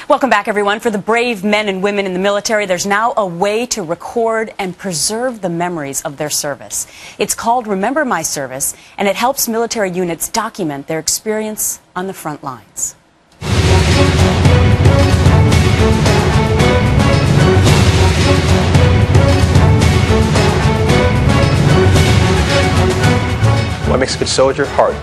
Welcome back, everyone. For the brave men and women in the military, there's now a way to record and preserve the memories of their service. It's called Remember My Service, and it helps military units document their experience on the front lines. What makes a good soldier? Heart.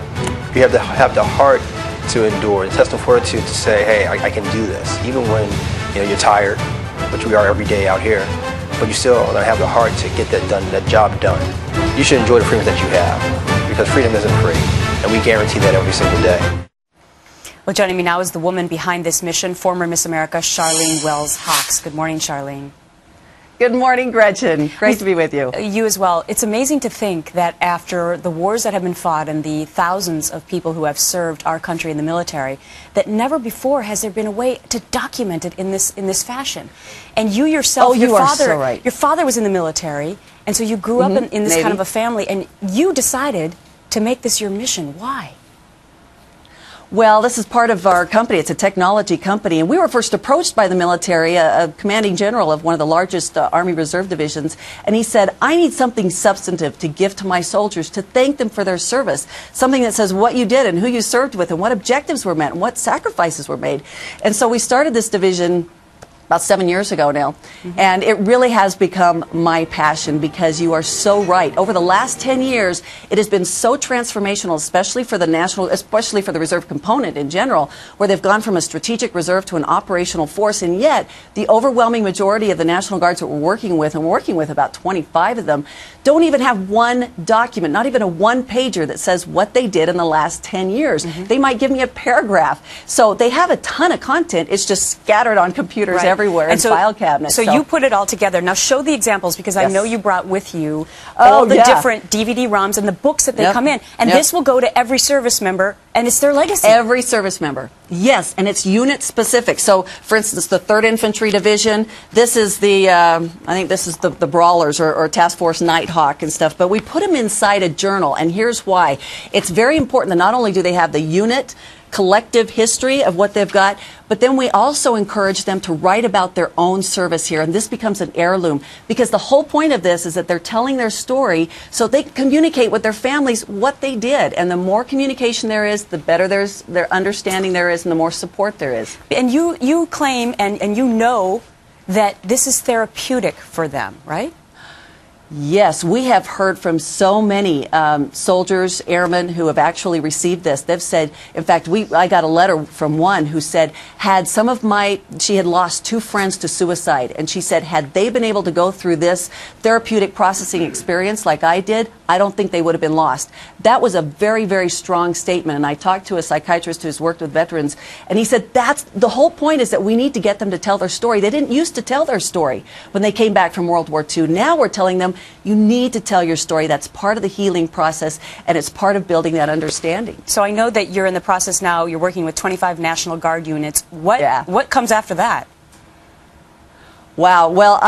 You have to have the heart to endure, intestinal fortitude to say, hey, I can do this, even when you're tired, which we are every day out here, but you still have the heart to get that done, that job done. You should enjoy the freedoms that you have, because freedom isn't free, and we guarantee that every single day. Well, joining me now is the woman behind this mission, former Miss America, Charlene Wells-Hawks. Good morning, Charlene. Good morning, Gretchen. Great to be with you. You as well. It's amazing to think that after the wars that have been fought and the thousands of people who have served our country in the military, that never before has there been a way to document it in this fashion. And you yourself, your father was in the military, and so you grew up in this kind of a family, and you decided to make this your mission. Why? Well, this is part of our company. It's a technology company, and we were first approached by the military, a commanding general of one of the largest Army Reserve divisions, and he said, I need something substantive to give to my soldiers to thank them for their service, something that says what you did and who you served with and what objectives were met and what sacrifices were made. And so we started this division about 7 years ago now, and it really has become my passion, because you are so right. Over the last 10 years, it has been so transformational, especially for the reserve component in general, where they've gone from a strategic reserve to an operational force, and yet the overwhelming majority of the National Guards that we're working with, and we're working with about 25 of them, don't even have one document, not even a one-pager that says what they did in the last 10 years. They might give me a paragraph. So they have a ton of content. It's just scattered on computers everywhere and file cabinets. So you put it all together. Now show the examples, because I know you brought with you all the different DVD-ROMs and the books that they come in. And this will go to every service member, and it's their legacy. Every service member. Yes, and it's unit specific. So, for instance, the 3rd Infantry Division, this is the, I think this is the Brawlers or Task Force Nighthawk and stuff, but we put them inside a journal, and here's why. It's very important that not only do they have the unit collective history of what they've got, but then we also encourage them to write about their own service here, and this becomes an heirloom, because the whole point of this is that they're telling their story so they can communicate with their families what they did, and the more communication there is, the better their understanding there is, and the more support there is. And you claim and you know that this is therapeutic for them, right? Yes, we have heard from so many soldiers, airmen who have actually received this. They've said, in fact, I got a letter from one who said, she had lost 2 friends to suicide, and she said, had they been able to go through this therapeutic processing experience like I did, I don't think they would have been lost. That was a very, very strong statement, and I talked to a psychiatrist who's worked with veterans, and he said, that's the whole point, is that we need to get them to tell their story. They didn't used to tell their story when they came back from World War II. Now we're telling them, you need to tell your story. That's part of the healing process, and it's part of building that understanding. So I know that you're in the process now, you're working with 25 National Guard units. What comes after that? Wow. Well,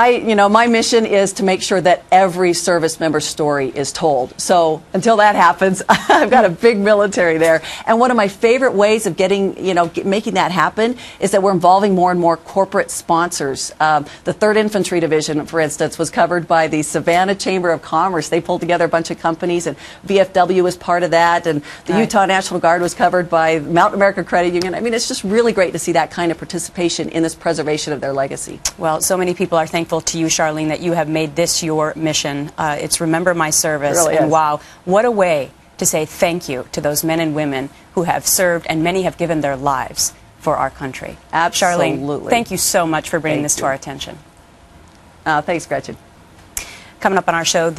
my mission is to make sure that every service member's story is told. So until that happens, I've got a big military there. And one of my favorite ways of making that happen is that we're involving more and more corporate sponsors. The 3rd Infantry Division, for instance, was covered by the Savannah Chamber of Commerce. They pulled together a bunch of companies, and VFW was part of that, and the Utah National Guard was covered by Mountain America Credit Union. I mean, it's just really great to see that kind of participation in this preservation of their legacy. Well, so many people are thankful to you, Charlene, that you have made this your mission. It's Remember My Service. It really and is. Wow, what a way to say thank you to those men and women who have served, and many have given their lives for our country. Absolutely. Charlene, thank you so much for bringing this to our attention. Thanks, Gretchen. Coming up on our show,